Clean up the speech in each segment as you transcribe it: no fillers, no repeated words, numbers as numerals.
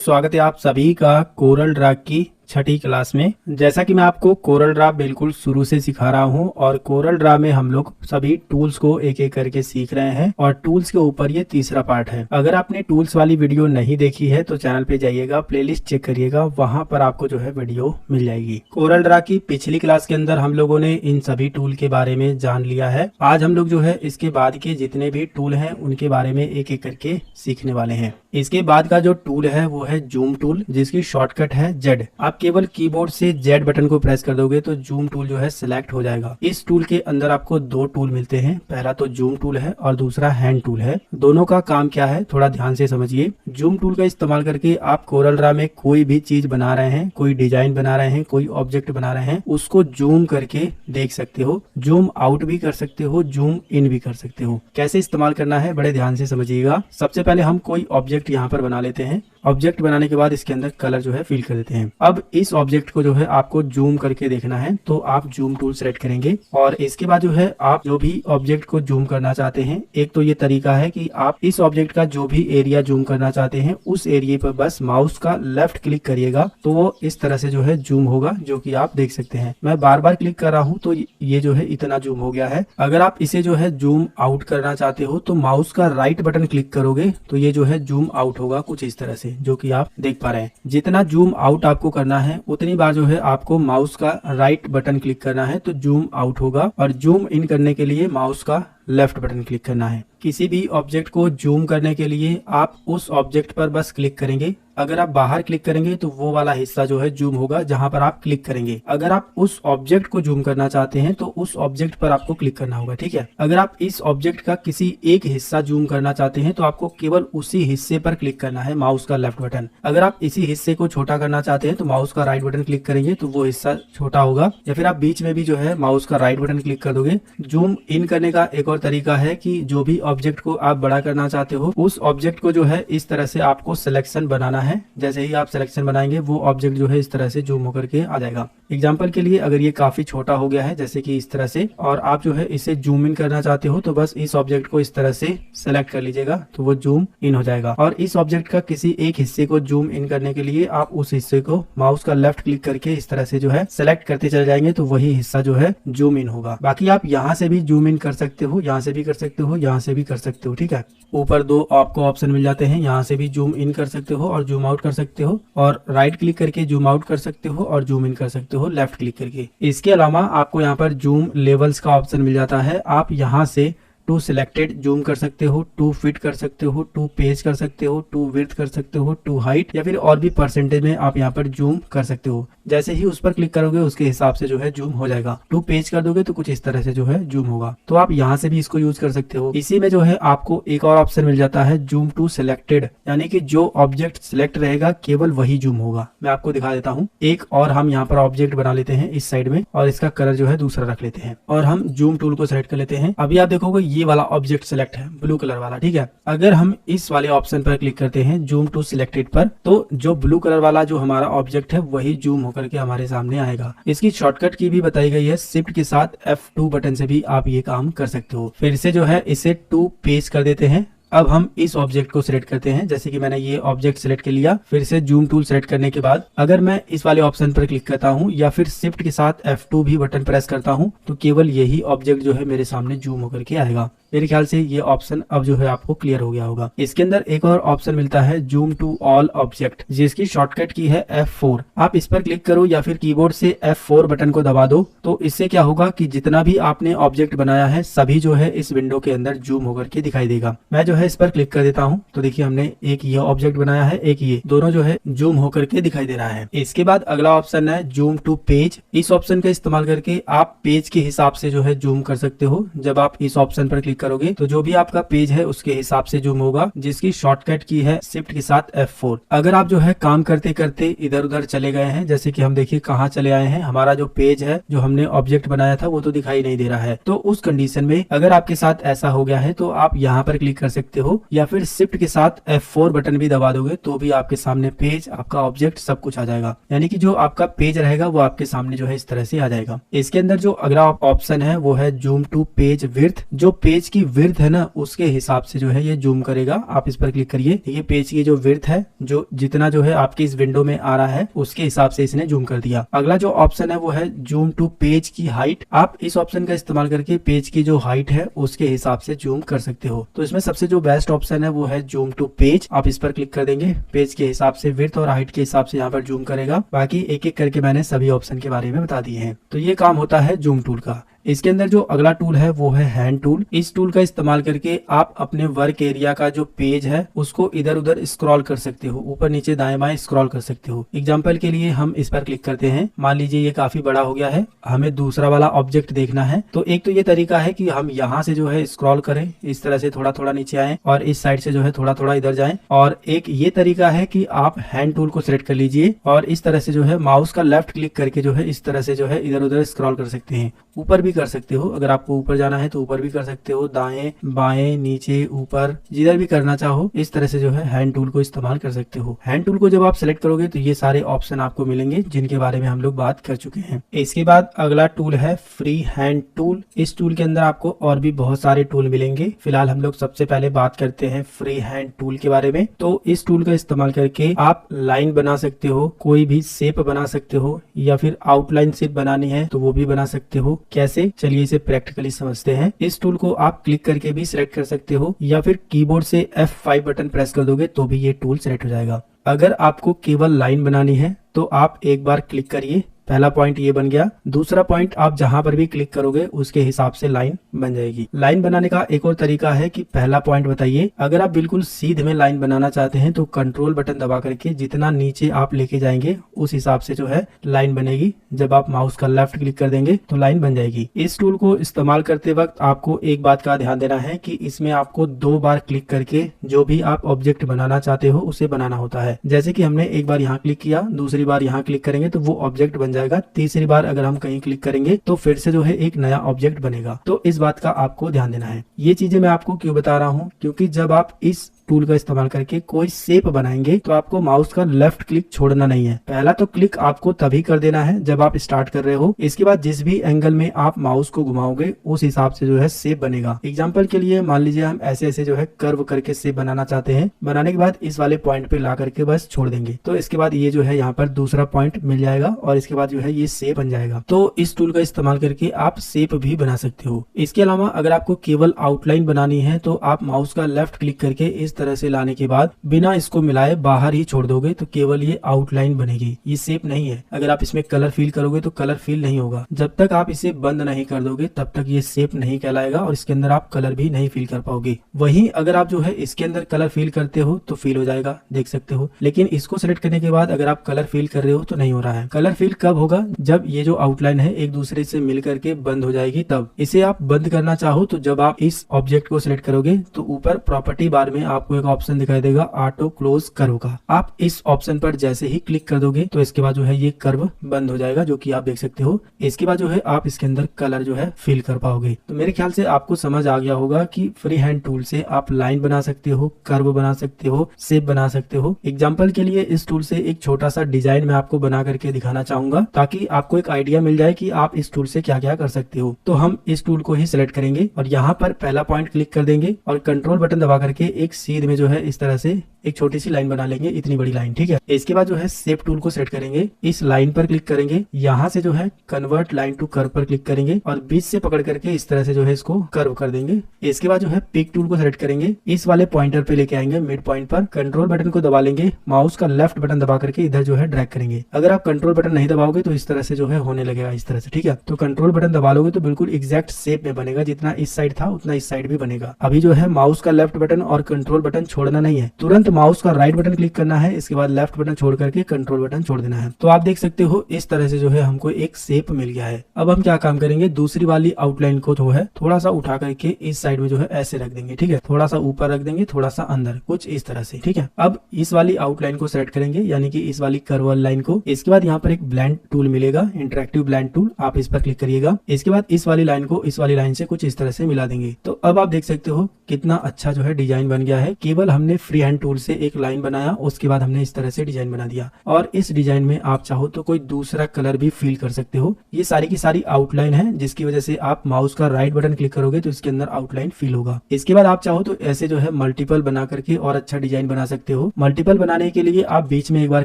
स्वागत है आप सभी का कोरल ड्रा की छठी क्लास में। जैसा कि मैं आपको कोरल ड्रा बिल्कुल शुरू से सिखा रहा हूं और कोरल ड्रा में हम लोग सभी टूल्स को एक एक करके सीख रहे हैं और टूल्स के ऊपर ये तीसरा पार्ट है। अगर आपने टूल्स वाली वीडियो नहीं देखी है तो चैनल पे जाइएगा, प्लेलिस्ट चेक करिएगा, वहां पर आपको जो है वीडियो मिल जाएगी। कोरल ड्रा की पिछली क्लास के अंदर हम लोगों ने इन सभी टूल के बारे में जान लिया है। आज हम लोग जो है इसके बाद के जितने भी टूल हैं उनके बारे में एक एक करके सीखने वाले हैं। इसके बाद का जो टूल है वो है जूम टूल, जिसकी शॉर्टकट है जेड। आप केवल कीबोर्ड से जेड बटन को प्रेस कर दोगे तो जूम टूल जो है सिलेक्ट हो जाएगा। इस टूल के अंदर आपको दो टूल मिलते हैं, पहला तो जूम टूल है और दूसरा हैंड टूल है। दोनों का काम क्या है थोड़ा ध्यान से समझिए। जूम टूल का इस्तेमाल करके आप कोरल ड्रा में कोई भी चीज बना रहे हैं, कोई डिजाइन बना रहे हैं, कोई ऑब्जेक्ट बना रहे हैं, उसको जूम करके देख सकते हो। जूम आउट भी कर सकते हो, जूम इन भी कर सकते हो। कैसे इस्तेमाल करना है बड़े ध्यान से समझिएगा। सबसे पहले हम कोई ऑब्जेक्ट यहाँ पर बना लेते हैं। ऑब्जेक्ट बनाने के बाद इसके अंदर कलर जो है फिल कर देते हैं। अब इस ऑब्जेक्ट को जो है आपको जूम करके देखना है तो आप जूम टूल सेलेक्ट करेंगे और इसके बाद जो है आप जो भी ऑब्जेक्ट को जूम करना चाहते हैं, एक तो ये तरीका है कि आप इस ऑब्जेक्ट का जो भी एरिया जूम करना चाहते हैं उस एरिया पर बस माउस का लेफ्ट क्लिक करिएगा तो वो इस तरह से जो है जूम होगा, जो कि आप देख सकते हैं। मैं बार बार क्लिक कर रहा हूँ तो ये जो है इतना जूम हो गया है। अगर आप इसे जो है जूम आउट करना चाहते हो तो माउस का राइट बटन क्लिक करोगे तो ये जो है जूम आउट होगा कुछ इस तरह से, जो कि आप देख पा रहे हैं। जितना जूम आउट आपको करना है उतनी बार जो है आपको माउस का राइट बटन क्लिक करना है तो जूम आउट होगा, और जूम इन करने के लिए माउस का लेफ्ट बटन क्लिक करना है। किसी भी ऑब्जेक्ट को जूम करने के लिए आप उस ऑब्जेक्ट पर बस क्लिक करेंगे। अगर आप बाहर क्लिक करेंगे तो वो वाला हिस्सा जो है जूम होगा जहां पर आप क्लिक करेंगे। अगर आप उस ऑब्जेक्ट को जूम करना चाहते हैं तो उस ऑब्जेक्ट पर आपको क्लिक करना होगा, ठीक है। अगर आप इस ऑब्जेक्ट का किसी एक हिस्सा जूम करना चाहते हैं तो आपको केवल उसी हिस्से पर क्लिक करना है, माउस का लेफ्ट बटन। अगर आप इसी हिस्से को छोटा करना चाहते हैं तो माउस का राइट बटन क्लिक करेंगे तो वो हिस्सा छोटा होगा, या फिर आप बीच में भी जो है माउस का राइट बटन क्लिक कर दोगे। जूम इन करने का एक और तरीका है कि जो भी ऑब्जेक्ट को आप बड़ा करना चाहते हो उस ऑब्जेक्ट को जो है इस तरह से आपको सिलेक्शन बनाना है। जैसे ही आप सिलेक्शन बनाएंगे वो ऑब्जेक्ट जो है इस तरह से जूम होकर के आ जाएगा। एग्जांपल के लिए अगर ये काफी छोटा हो गया है जैसे कि इस तरह से, और आप जो है इसे जूम इन करना चाहते हो तो बस इस ऑब्जेक्ट को इस तरह से सेलेक्ट कर लीजिएगा तो वो जूम इन हो जाएगा। और इस ऑब्जेक्ट का किसी एक हिस्से को जूम इन करने के लिए आप उस हिस्से को माउस का लेफ्ट क्लिक करके इस तरह से जो है सेलेक्ट करते चले जाएंगे तो वही हिस्सा जो है जूम इन होगा। बाकी आप यहाँ से भी जूम इन कर सकते हो, यहाँ से भी कर सकते हो, यहाँ से भी कर सकते हो, ठीक है। ऊपर दो आपको ऑप्शन मिल जाते हैं, यहाँ से भी जूम इन कर सकते हो और जूम आउट कर सकते हो, और राइट क्लिक करके जूम आउट कर सकते हो और जूम इन कर सकते हो लेफ्ट क्लिक करके। इसके अलावा आपको यहाँ पर जूम लेवल्स का ऑप्शन मिल जाता है। आप यहाँ से टू सिलेक्टेड जूम कर सकते हो, टू फिट कर सकते हो, टू पेज कर सकते हो, टू विड्थ कर सकते हो, टू हाइट, या फिर और भी परसेंटेज में आप यहाँ पर जूम कर सकते हो। जैसे ही उस पर क्लिक करोगे उसके हिसाब से जो है जूम हो जाएगा। टू पेज कर दोगे तो कुछ इस तरह से जो है जूम होगा। तो आप यहाँ से भी इसको यूज कर सकते हो। इसी में जो है आपको एक और ऑप्शन मिल जाता है जूम टू सिलेक्टेड, यानी कि जो ऑब्जेक्ट सिलेक्ट रहेगा केवल वही जूम होगा। मैं आपको दिखा देता हूँ। एक और हम यहाँ पर ऑब्जेक्ट बना लेते हैं इस साइड में और इसका कलर जो है दूसरा रख लेते हैं और हम जूम टूल को सिलेक्ट कर लेते हैं। अभी आप देखोगे ये वाला ऑब्जेक्ट सिलेक्ट है, ब्लू कलर वाला, ठीक है। अगर हम इस वाले ऑप्शन पर क्लिक करते हैं जूम टू सिलेक्टेड पर तो जो ब्लू कलर वाला जो हमारा ऑब्जेक्ट है वही जूम होकर के हमारे सामने आएगा। इसकी शॉर्टकट की भी बताई गई है, शिफ्ट के साथ F2 बटन से भी आप ये काम कर सकते हो। फिर से जो है इसे 2 पेज कर देते हैं। अब हम इस ऑब्जेक्ट को सिलेक्ट करते हैं, जैसे कि मैंने ये ऑब्जेक्ट सिलेक्ट कर लिया। फिर से जूम टूल सिलेक्ट करने के बाद अगर मैं इस वाले ऑप्शन पर क्लिक करता हूं या फिर शिफ्ट के साथ F2 भी बटन प्रेस करता हूं तो केवल यही ऑब्जेक्ट जो है मेरे सामने जूम होकर के आएगा। मेरे ख्याल से ये ऑप्शन अब जो है आपको क्लियर हो गया होगा। इसके अंदर एक और ऑप्शन मिलता है जूम टू ऑल ऑब्जेक्ट, जिसकी शॉर्टकट की है F4। आप इस पर क्लिक करो या फिर कीबोर्ड से F4 बटन को दबा दो तो इससे क्या होगा कि जितना भी आपने ऑब्जेक्ट बनाया है सभी जो है इस विंडो के अंदर जूम होकर के दिखाई देगा। मैं जो है इस पर क्लिक कर देता हूँ तो देखिए हमने एक ये ऑब्जेक्ट बनाया है, एक ये, दोनों जो है जूम होकर के दिखाई दे रहा है। इसके बाद अगला ऑप्शन है जूम टू पेज। इस ऑप्शन का इस्तेमाल करके आप पेज के हिसाब से जो है जूम कर सकते हो। जब आप इस ऑप्शन पर क्लिक करोगे तो जो भी आपका पेज है उसके हिसाब से जूम होगा, जिसकी शॉर्टकट की है शिफ्ट के साथ F4। अगर आप जो है काम करते करते इधर उधर चले गए हैं, जैसे कि हम देखिए कहाँ चले आए हैं, हमारा जो पेज है जो हमने ऑब्जेक्ट बनाया था वो तो दिखाई नहीं दे रहा है। तो उस कंडीशन में अगर आपके साथ ऐसा हो गया है तो आप यहाँ पर क्लिक कर सकते हो या फिर शिफ्ट के साथ F4 बटन भी दबा दोगे तो भी आपके सामने पेज, आपका ऑब्जेक्ट सब कुछ आ जाएगा। यानी कि जो आपका पेज रहेगा वो आपके सामने जो है इस तरह से आ जाएगा। इसके अंदर जो अगला ऑप्शन है वो है जूम टू पेज विड्थ। जो पेज की विड्थ है ना, उसके हिसाब से जो है ये जूम करेगा। आप इस पर क्लिक करिए, ये पेज की जो विड्थ है, जो जितना जो है आपकी इस विंडो में आ रहा है उसके हिसाब से इसने जूम कर दिया। अगला जो ऑप्शन है वो है जूम टू पेज की हाइट। आप इस ऑप्शन का इस्तेमाल करके पेज की जो हाइट है उसके हिसाब से जूम कर सकते हो। तो इसमें सबसे जो बेस्ट ऑप्शन है वो है जूम टू पेज। आप इस पर क्लिक कर देंगे, पेज के हिसाब से विड्थ और हाइट के हिसाब से यहाँ पर जूम करेगा। बाकी एक एक करके मैंने सभी ऑप्शन के बारे में बता दिए हैं। तो ये काम होता है जूम टूल का। इसके अंदर जो अगला टूल है वो है हैंड टूल। इस टूल का इस्तेमाल करके आप अपने वर्क एरिया का जो पेज है उसको इधर उधर स्क्रॉल कर सकते हो, ऊपर नीचे दाएं बाएं स्क्रॉल कर सकते हो। एग्जांपल के लिए हम इस पर क्लिक करते हैं। मान लीजिए ये काफी बड़ा हो गया है, हमें दूसरा वाला ऑब्जेक्ट देखना है। तो एक तो ये तरीका है कि हम यहाँ से जो है स्क्रॉल करें, इस तरह से थोड़ा थोड़ा नीचे आए और इस साइड से जो है थोड़ा थोड़ा इधर जाएं। और एक ये तरीका है कि आप हैंड टूल को सिलेक्ट कर लीजिए और इस तरह से जो है माउस का लेफ्ट क्लिक करके जो है इस तरह से जो है इधर उधर स्क्रॉल कर सकते हैं। ऊपर भी कर सकते हो, अगर आपको ऊपर जाना है तो ऊपर भी कर सकते हो, दाएं बाएं नीचे ऊपर जिधर भी करना चाहो इस तरह से जो है हैंड टूल को इस्तेमाल कर सकते हो। हैंड टूल को जब आप सेलेक्ट करोगे तो ये सारे ऑप्शन आपको मिलेंगे जिनके बारे में हम लोग बात कर चुके हैं। इसके बाद अगला टूल है फ्री हैंड टूल। इस टूल के अंदर आपको और भी बहुत सारे टूल मिलेंगे। फिलहाल हम लोग सबसे पहले बात करते हैं फ्री हैंड टूल के बारे में। तो इस टूल का इस्तेमाल करके आप लाइन बना सकते हो, कोई भी शेप बना सकते हो, या फिर आउटलाइन शेप बनानी है तो वो भी बना सकते हो। कैसे, चलिए इसे प्रैक्टिकली समझते हैं। इस टूल को आप क्लिक करके भी सिलेक्ट कर सकते हो या फिर कीबोर्ड से F5 बटन प्रेस कर दोगे तो भी ये टूल सिलेक्ट हो जाएगा। अगर आपको केवल लाइन बनानी है तो आप एक बार क्लिक करिए, पहला पॉइंट ये बन गया। दूसरा पॉइंट आप जहां पर भी क्लिक करोगे उसके हिसाब से लाइन बन जाएगी। लाइन बनाने का एक और तरीका है कि पहला पॉइंट बताइए, अगर आप बिल्कुल सीधे में लाइन बनाना चाहते हैं तो कंट्रोल बटन दबा करके जितना नीचे आप लेके जाएंगे उस हिसाब से जो है लाइन बनेगी। जब आप माउस का लेफ्ट क्लिक कर देंगे तो लाइन बन जाएगी। इस टूल को इस्तेमाल करते वक्त आपको एक बात का ध्यान देना है कि इसमें आपको 2 बार क्लिक करके जो भी आप ऑब्जेक्ट बनाना चाहते हो उसे बनाना होता है। जैसे कि हमने एक बार यहाँ क्लिक किया, दूसरी बार यहाँ क्लिक करेंगे तो वो ऑब्जेक्ट बन जाएगा। तीसरी बार अगर हम कहीं क्लिक करेंगे तो फिर से जो है एक नया ऑब्जेक्ट बनेगा। तो इस बात का आपको ध्यान देना है। ये चीजें मैं आपको क्यों बता रहा हूँ, क्योंकि जब आप इस टूल का इस्तेमाल करके कोई शेप बनाएंगे तो आपको माउस का लेफ्ट क्लिक छोड़ना नहीं है। पहला तो क्लिक आपको तभी कर देना है जब आप स्टार्ट कर रहे हो। इसके बाद जिस भी एंगल में आप माउस को घुमाओगे उस हिसाब से जो है शेप बनेगा। एग्जांपल के लिए मान लीजिए हम ऐसे ऐसे जो है कर्व करके शेप बनाना चाहते हैं। बनाने के बाद इस वाले पॉइंट पे ला करके बस छोड़ देंगे तो इसके बाद ये जो है यहाँ पर दूसरा पॉइंट मिल जाएगा और इसके बाद जो है ये शेप बन जाएगा। तो इस टूल का इस्तेमाल करके आप शेप भी बना सकते हो। इसके अलावा अगर आपको केवल आउटलाइन बनानी है तो आप माउस का लेफ्ट क्लिक करके इस तरह से लाने के बाद बिना इसको मिलाए बाहर ही छोड़ दोगे तो केवल ये आउटलाइन बनेगी, ये शेप नहीं है। अगर आप इसमें कलर फिल करोगे तो कलर फिल नहीं होगा। जब तक आप इसे बंद नहीं कर दोगे तब तक ये शेप नहीं कहलाएगा और इसके अंदर आप कलर भी नहीं फिल कर पाओगे। वहीं अगर आप जो है इसके अंदर कलर फिल करते हो तो फिल हो जाएगा, देख सकते हो। लेकिन इसको सेलेक्ट करने के बाद अगर आप कलर फिल कर रहे हो तो नहीं हो रहा है। कलर फिल कब होगा, जब ये जो आउटलाइन है एक दूसरे से मिल करके बंद हो जाएगी तब। इसे आप बंद करना चाहो तो जब आप इस ऑब्जेक्ट को सिलेक्ट करोगे तो ऊपर प्रॉपर्टी बार में आपको एक ऑप्शन दिखाई देगा ऑटो क्लोज कर्व का। आप इस ऑप्शन पर जैसे ही क्लिक कर दोगे तो इसके बाद जो है ये कर्व बंद हो जाएगा, जो कि आप देख सकते हो। इसके बाद जो है आप इसके अंदर कलर जो है फिल कर पाओगे। तो मेरे ख्याल से आपको समझ आ गया होगा कि फ्री हैंड टूल से आप लाइन बना सकते हो, कर्व बना सकते हो, शेप बना सकते हो। एग्जाम्पल के लिए इस टूल से एक छोटा सा डिजाइन मैं आपको बना करके दिखाना चाहूंगा ताकि आपको एक आइडिया मिल जाए कि आप इस टूल से क्या क्या कर सकते हो। तो हम इस टूल को ही सिलेक्ट करेंगे और यहाँ पर पहला पॉइंट क्लिक कर देंगे और कंट्रोल बटन दबा करके एक सीध में जो है इस तरह से एक छोटी सी लाइन बना लेंगे, इतनी बड़ी लाइन, ठीक है। इसके बाद जो है शेप टूल को सेट करेंगे, इस लाइन पर क्लिक करेंगे, यहाँ से जो है कन्वर्ट लाइन टू कर्व पर क्लिक करेंगे और बीच से पकड़ करके इस तरह से जो है इसको कर्व कर देंगे। इसके बाद जो है पिक टूल को सेलेक्ट करेंगे, इस वाले पॉइंटर पे लेके आएंगे मिड पॉइंट पर, कंट्रोल बटन को दबा लेंगे, माउस का लेफ्ट बटन दबा करके इधर जो है ड्रैग करेंगे। अगर आप कंट्रोल बटन नहीं दबाओगे तो इस तरह से जो है होने लगेगा, इस तरह से, ठीक है। तो कंट्रोल बटन दबा लोगे तो बिल्कुल एग्जैक्ट शेप में बनेगा, जितना इस साइड था उतना इस साइड भी बनेगा। अभी जो है माउस का लेफ्ट बटन और कंट्रोल बटन छोड़ना नहीं है, तुरंत माउस का राइट बटन क्लिक करना है, इसके बाद लेफ्ट बटन छोड़ करके कंट्रोल बटन छोड़ देना है। तो आप देख सकते हो इस तरह से जो है हमको एक शेप मिल गया है। अब हम क्या काम करेंगे, दूसरी वाली आउटलाइन को जो है थोड़ा सा उठा करके इस साइड में जो है ऐसे रख देंगे, ठीक है। थोड़ा सा ऊपर रख देंगे, थोड़ा सा अंदर, कुछ इस तरह से, ठीक है। अब इस वाली आउटलाइन को सेलेक्ट करेंगे, यानी कि इस वाली कर्व लाइन को। इसके बाद यहाँ पर एक ब्लेंड टूल मिलेगा, इंटरेक्टिव ब्लेंड टूल, आप इस पर क्लिक करिएगा। इसके बाद इस वाली लाइन को इस वाली लाइन से कुछ इस तरह से मिला देंगे। तो अब आप देख सकते हो कितना अच्छा जो है डिजाइन बन गया है। केवल हमने फ्री हैंड टूल से एक लाइन बनाया, उसके बाद हमने इस तरह से डिजाइन बना दिया। और इस डिजाइन में आप चाहो तो कोई दूसरा कलर भी फिल कर सकते हो। ये सारी की सारी आउटलाइन है, जिसकी वजह से आप माउस का राइट बटन क्लिक करोगे तो इसके अंदर आउटलाइन फिल होगा। इसके बाद आप चाहो तो ऐसे जो है मल्टीपल बना करके और अच्छा डिजाइन बना सकते हो। मल्टीपल बनाने के लिए आप बीच में एक बार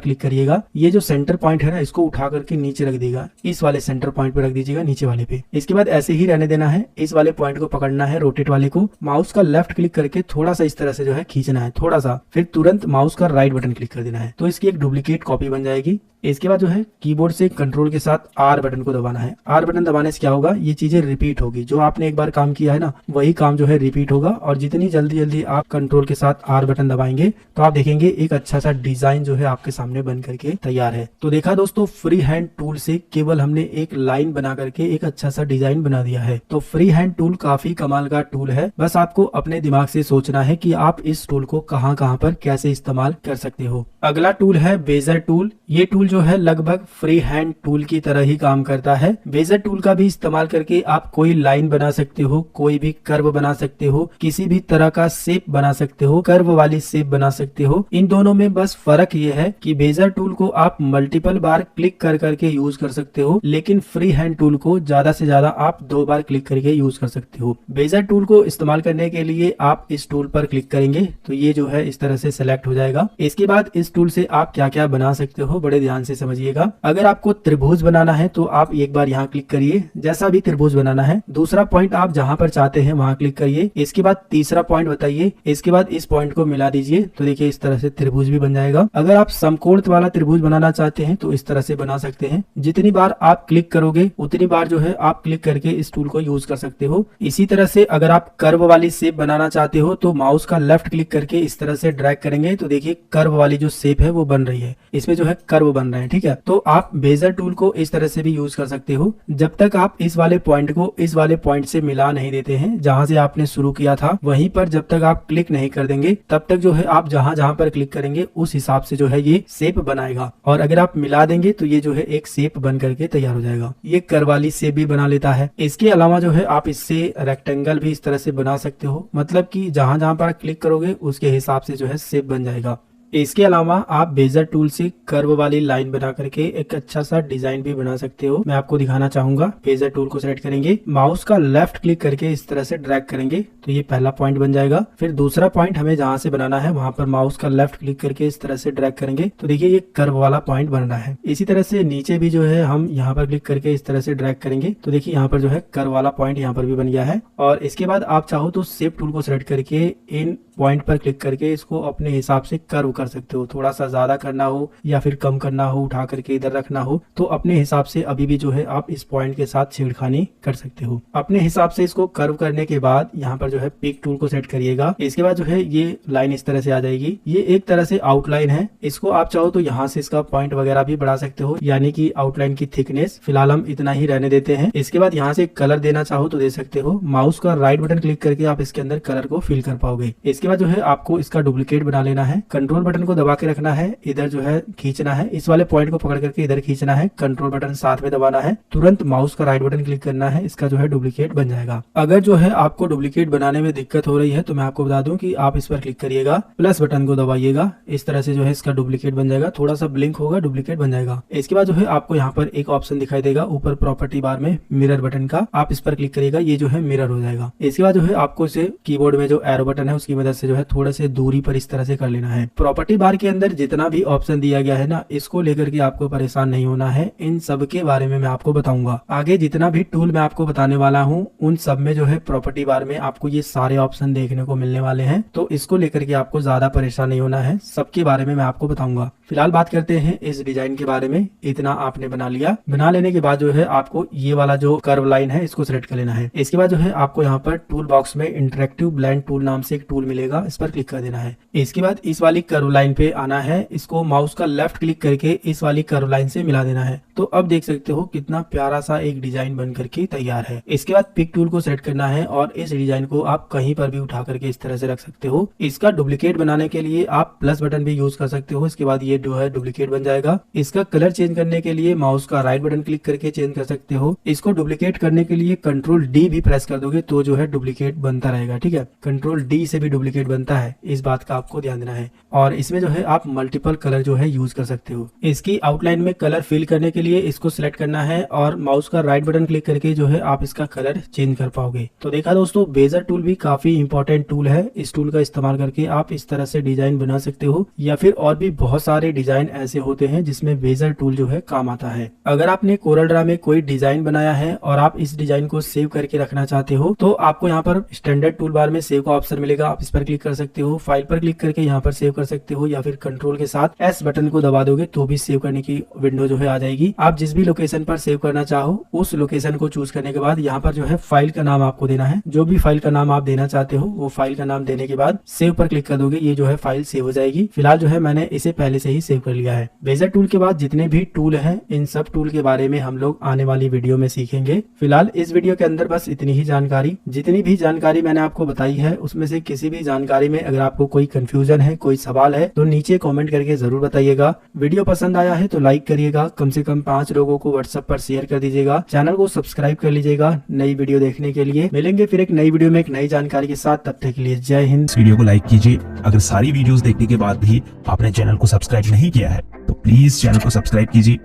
क्लिक करिएगा, ये जो सेंटर पॉइंट है ना, इसको उठा करके नीचे रख देगा, इस वाले सेंटर पॉइंट पे रख दीजिएगा, नीचे वाले पे। इसके बाद ऐसे ही रहने देना है, इस वाले पॉइंट को पकड़ना है, रोटेट वाले को माउस का लेफ्ट क्लिक करके थोड़ा सा इस तरह से जो है खींचना है, थोड़ा सा, फिर तुरंत माउस का राइट बटन क्लिक कर देना है, तो इसकी एक डुप्लीकेट कॉपी बन जाएगी। इसके बाद जो है कीबोर्ड से कंट्रोल के साथ आर बटन को दबाना है। आर बटन दबाने से क्या होगा, ये चीजें रिपीट होगी, जो आपने एक बार काम किया है ना, वही काम जो है रिपीट होगा। और जितनी जल्दी जल्दी आप कंट्रोल के साथ आर बटन दबाएंगे तो आप देखेंगे एक अच्छा सा डिजाइन जो है आपके सामने बन करके तैयार है। तो देखा दोस्तों, फ्री हैंड टूल से केवल हमने एक लाइन बना करके एक अच्छा सा डिजाइन बना दिया है। तो फ्री हैंड टूल काफी कमाल का टूल है, बस आपको अपने दिमाग से सोचना है कि आप इस टूल को कहां कहां पर कैसे इस्तेमाल कर सकते हो। अगला टूल है बेजर टूल। ये टूल जो है लगभग फ्री हैंड टूल की तरह ही काम करता है। बेजर टूल का भी इस्तेमाल करके आप कोई लाइन बना सकते हो, कोई भी कर्व बना सकते हो, किसी भी तरह का शेप बना सकते हो, कर्व वाली शेप बना सकते हो। इन दोनों में बस फर्क ये है कि बेजर टूल को आप मल्टीपल बार क्लिक कर करके यूज कर सकते हो, लेकिन फ्री हैंड टूल को ज्यादा से ज्यादा आप 2 बार क्लिक करके यूज कर सकते हो। बेजर टूल को इस्तेमाल करने के लिए आप इस टूल पर क्लिक करेंगे तो ये जो है इस तरह से सिलेक्ट हो जाएगा। इसके बाद इस टूल से आप क्या क्या बना सकते हो बड़े ध्यान से समझिएगा। अगर आपको त्रिभुज बनाना है तो आप एक बार यहाँ क्लिक करिए, जैसा भी त्रिभुज बनाना है। दूसरा पॉइंट आप जहाँ पर चाहते हैं वहाँ क्लिक करिए। इसके बाद तीसरा पॉइंट बताइए, इसके बाद इस पॉइंट को मिला दीजिए, तो देखिए इस तरह से त्रिभुज भी बन जाएगा। अगर आप समकोण वाला त्रिभुज बनाना चाहते हैं तो इस तरह से बना सकते हैं। जितनी बार आप क्लिक करोगे उतनी बार जो है आप क्लिक करके इस टूल को यूज कर सकते हो। इसी तरह से अगर आप कर्व वाली शेप बनाना चाहते हो तो माउस का लेफ्ट क्लिक करके इस तरह से ड्रैग करेंगे तो देखिए कर्व वाली जो शेप है वो बन रही है, इसमें जो है कर्व बन रहे हैं। ठीक है, तो आप बेजर टूल को इस तरह से भी यूज कर सकते हो। जब तक आप इस वाले पॉइंट को इस वाले पॉइंट से मिला नहीं देते हैं, जहां से आपने शुरू किया था वहीं पर जब तक आप क्लिक नहीं कर देंगे, तब तक जो है आप जहां जहां पर क्लिक करेंगे उस हिसाब से जो है ये शेप बनाएगा। और अगर आप मिला देंगे तो ये जो है एक शेप बन करके तैयार हो जाएगा। ये कर्व वाली शेप भी बना लेता है। इसके अलावा जो है आप इससे रेक्टेंगल भी इस तरह से बना सकते हो, मतलब कि जहां जहां पर क्लिक करोगे उसके हिसाब से जो है शेप बन जाएगा। इसके अलावा आप बेजर टूल से कर्व वाली लाइन बना करके एक अच्छा सा डिजाइन भी बना सकते हो। मैं आपको दिखाना चाहूंगा। बेजर टूल को सेलेक्ट करेंगे, माउस का लेफ्ट क्लिक करके इस तरह से ड्रैग करेंगे तो ये पहला पॉइंट बन जाएगा। फिर दूसरा पॉइंट हमें जहां से बनाना है वहां पर माउस का लेफ्ट क्लिक करके इस तरह से ड्रैग करेंगे तो देखिए ये कर्व वाला पॉइंट बन रहा है। इसी तरह से नीचे भी जो है हम यहाँ पर क्लिक करके इस तरह से ड्रैग करेंगे तो देखिए यहाँ पर जो है कर्व वाला पॉइंट यहाँ पर भी बन गया है। और इसके बाद आप चाहो तो शेप टूल को सेलेक्ट करके इन पॉइंट पर क्लिक करके इसको अपने हिसाब से कर्व कर सकते हो। थोड़ा सा ज्यादा करना हो या फिर कम करना हो, उठा करके इधर रखना हो, तो अपने हिसाब से अभी भी जो है आप इस पॉइंट के साथ छेड़खानी कर सकते हो। अपने हिसाब से इसको कर्व करने के बाद यहाँ पर जो है पिक टूल को सेट करिएगा। इसके बाद जो है ये लाइन इस तरह से आ जाएगी। ये एक तरह से आउटलाइन है। इसको आप चाहो तो यहाँ से इसका पॉइंट वगैरह भी बढ़ा सकते हो, यानी कि आउटलाइन की थिकनेस फिलहाल हम इतना ही रहने देते हैं। इसके बाद यहाँ से कलर देना चाहो तो दे सकते हो। माउस का राइट बटन क्लिक करके आप इसके अंदर कलर को फिल कर पाओगे। इसके बाद जो है आपको इसका डुप्लीकेट बना लेना है। कंट्रोल बटन को दबा के रखना है, इधर जो है खींचना है, इस वाले पॉइंट को पकड़ करके इधर खींचना है, कंट्रोल बटन साथ में दबाना है, तुरंत माउस का राइट बटन क्लिक करना है, इसका जो है डुप्लीकेट बन जाएगा। अगर जो है आपको डुप्लीकेट बनाने में दिक्कत हो रही है तो मैं आपको बता दूं कि आप इस पर क्लिक करिएगा, प्लस बटन को दबाइएगा, इस तरह से जो है इसका डुप्लीकेट बन जाएगा। थोड़ा सा ब्लिंक होगा, डुप्लीकेट बन जाएगा। इसके बाद जो है आपको यहाँ पर एक ऑप्शन दिखाई देगा ऊपर प्रॉपर्टी बार में मिरर बटन का, आप इस पर क्लिक करिएगा, ये जो है मिरर हो जाएगा। इसके बाद जो है आपको इसे कीबोर्ड में जो एरो बटन है उसकी मदद से जो है थोड़े से दूरी पर इस तरह से कर लेना है। प्रॉपर्टी बार के अंदर जितना भी ऑप्शन दिया गया है ना, इसको लेकर के आपको परेशान नहीं होना है। इन सब के बारे में मैं आपको बताऊंगा आगे। जितना भी टूल मैं आपको बताने वाला हूँ उन सब में जो है प्रॉपर्टी बार में आपको ये सारे ऑप्शन देखने को मिलने वाले हैं, तो इसको लेकर के आपको ज्यादा परेशान नहीं होना है। सबके बारे में मैं आपको बताऊंगा। फिलहाल बात करते हैं इस डिजाइन के बारे में। इतना आपने बना लिया। बना लेने के बाद जो है आपको ये वाला जो कर्व लाइन है इसको सिलेक्ट कर लेना है। इसके बाद जो है आपको यहाँ पर टूल बॉक्स में इंटरेक्टिव ब्लेंड टूल नाम से एक टूल मिलेगा, इस पर क्लिक कर देना है। इसके बाद इस वाली कर्व लाइन पे आना है, इसको माउस का लेफ्ट क्लिक करके इस वाली कर्व लाइन से मिला देना है। तो अब देख सकते हो कितना प्यारा सा एक डिजाइन बन करके तैयार है। इसके बाद पिक टूल को सेलेक्ट करना है और इस डिजाइन को आप कहीं पर भी उठा करके इस तरह से रख सकते हो। इसका डुप्लीकेट बनाने के लिए आप प्लस बटन भी यूज कर सकते हो। इसके बाद ये जो है डुप्लीकेट बन जाएगा। इसका कलर चेंज करने के लिए माउस का राइट बटन क्लिक करके चेंज कर सकते हो। इसको डुप्लीकेट करने के लिए कंट्रोल डी भी प्रेस कर दोगे तो जो है डुप्लीकेट बनता रहेगा। ठीक है, कंट्रोल डी से भी डुप्लीकेट बनता है, इस बात का आपको ध्यान देना है। और इसमें जो है आप मल्टीपल कलर जो है यूज कर सकते हो। इसकी आउटलाइन में कलर फिल करने के लिए इसको सिलेक्ट करना है और माउस का राइट बटन क्लिक करके जो है आप इसका कलर चेंज कर पाओगे। तो देखा दोस्तों, बेजर टूल भी काफी इंपॉर्टेंट टूल है। इस टूल का इस्तेमाल करके आप इस तरह से डिजाइन बना सकते हो, या फिर और भी बहुत सारे डिजाइन ऐसे होते हैं जिसमें बेजर टूल जो है काम आता है। अगर आपने कोरल ड्रा में कोई डिजाइन बनाया है और आप इस डिजाइन को सेव करके रखना चाहते हो तो आपको यहाँ पर स्टैंडर्ड टूल बार में सेव का ऑप्शन मिलेगा, आप इस पर क्लिक कर सकते हो। फाइल पर क्लिक करके यहाँ पर सेव कर सकते हो, या फिर कंट्रोल के साथ एस बटन को दबा दोगे तो भी सेव करने की विंडो जो है आ जाएगी। आप जिस भी लोकेशन पर सेव करना चाहो उस लोकेशन को चूज करने के बाद यहाँ पर जो है फाइल का नाम आपको देना है। जो भी फाइल का नाम आप देना चाहते हो वो फाइल का नाम देने के बाद सेव पर क्लिक कर दोगे, ये जो है फाइल सेव हो जाएगी। फिलहाल जो है मैंने इसे पहले से ही सेव कर लिया है। बेजर टूल के बाद जितने भी टूल हैं इन सब टूल के बारे में हम लोग आने वाली वीडियो में सीखेंगे। फिलहाल इस वीडियो के अंदर बस इतनी ही जानकारी। जितनी भी जानकारी मैंने आपको बताई है उसमें से किसी भी जानकारी में अगर आपको कोई कंफ्यूजन है, कोई सवाल है तो नीचे कमेंट करके जरूर बताइएगा। वीडियो पसंद आया है तो लाइक करिएगा, कम से कम 5 लोगों को व्हाट्सएप पर शेयर कर दीजिएगा। चैनल को सब्सक्राइब कर लीजिएगा नई वीडियो देखने के लिए। मिलेंगे फिर एक नई वीडियो में एक नई जानकारी के साथ, तब तक के लिए जय हिंद। इस वीडियो को लाइक कीजिए। अगर सारी वीडियोस देखने के बाद भी आपने चैनल को सब्सक्राइब नहीं किया है तो प्लीज चैनल को सब्सक्राइब कीजिए